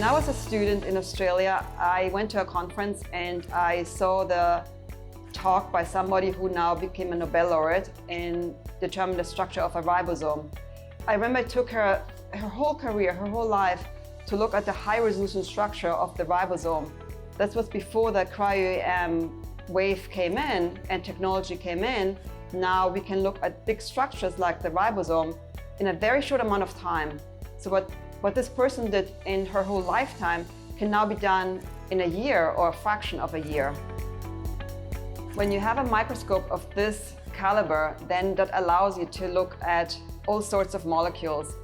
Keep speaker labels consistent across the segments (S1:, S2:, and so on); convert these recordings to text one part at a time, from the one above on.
S1: When I was a student in Australia, I went to a conference and I saw the talk by somebody who now became a Nobel laureate in determining the structure of a ribosome. I remember it took her whole career, her whole life, to look at the high-resolution structure of the ribosome. That was before the cryoARM wave came in and technology came in. Now we can look at big structures like the ribosome in a very short amount of time. So what this person did in her whole lifetime can now be done in a year or a fraction of a year. When you have a microscope of this caliber, then that allows you to look at all sorts of molecules.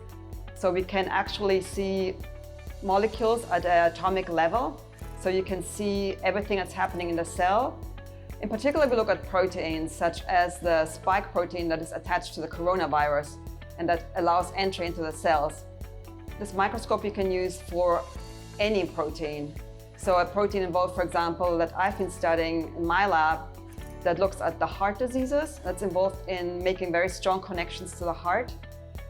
S1: So we can actually see molecules at an atomic level. So you can see everything that's happening in the cell. In particular, we look at proteins such as the spike protein that is attached to the coronavirus and that allows entry into the cells. This microscope you can use for any protein. So a protein involved, for example, that I've been studying in my lab that looks at the heart diseases, that's involved in making very strong connections to the heart,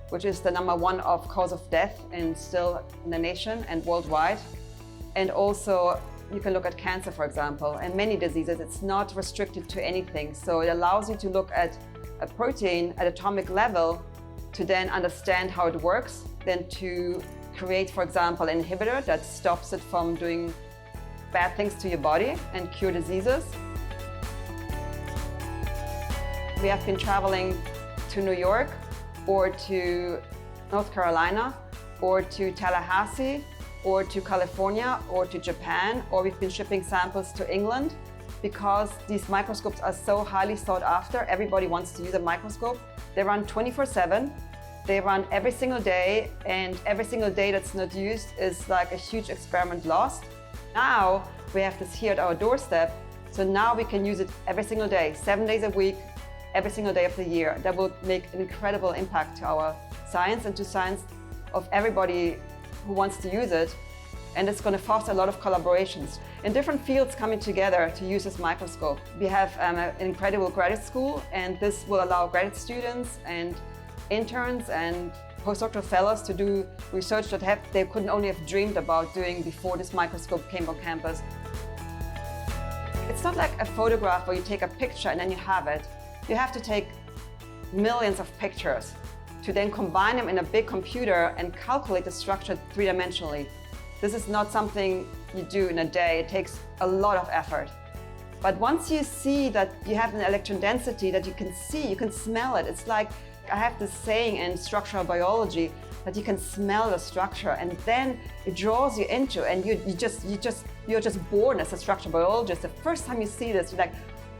S1: which is the #1 cause of death in the nation and worldwide. And also you can look at cancer, for example, and many diseases. It's not restricted to anything. So it allows you to look at a protein at atomic level to then understand how it works, then to create, for example, an inhibitor that stops it from doing bad things to your body and cure diseases. We have been traveling to New York or to North Carolina or to Tallahassee or to California or to Japan, or we've been shipping samples to England because these microscopes are so highly sought after. Everybody wants to use a microscope. They run 24/7. They run every single day, and every single day that's not used is like a huge experiment lost. Now we have this here at our doorstep, so now we can use it every single day, 7 days a week, every single day of the year. That will make an incredible impact to our science and to science of everybody who wants to use it. And it's going to foster a lot of collaborations in different fields coming together to use this microscope. We have an incredible graduate school, and this will allow graduate students and interns and postdoctoral fellows to do research that they couldn't only have dreamed about doing before this microscope came on campus. It's not like a photograph where you take a picture and then you have it. You have to take millions of pictures to then combine them in a big computer and calculate the structure three-dimensionally. This is not something you do in a day. It takes a lot of effort. But once you see that you have an electron density that you can see, you can smell it. It's like, I have this saying in structural biology that you can smell the structure, and then it draws you into, and you're just born as a structural biologist. The first time you see this, you're like,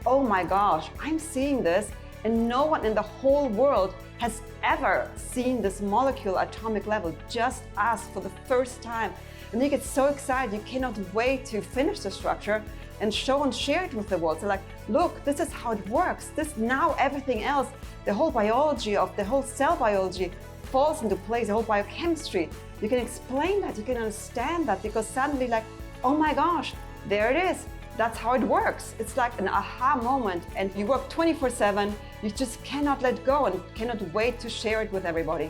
S1: oh my gosh, I'm seeing this, and no one in the whole world has ever seen this molecule atomic level, just us for the first time. And you get so excited, you cannot wait to finish the structure and show and share it with the world. So like, look, this is how it works. Now everything else, the whole biology of the whole cell biology falls into place, the whole biochemistry. You can explain that, you can understand that, because suddenly like, oh my gosh, there it is. That's how it works. It's like an aha moment, and you work 24/7. You just cannot let go and cannot wait to share it with everybody.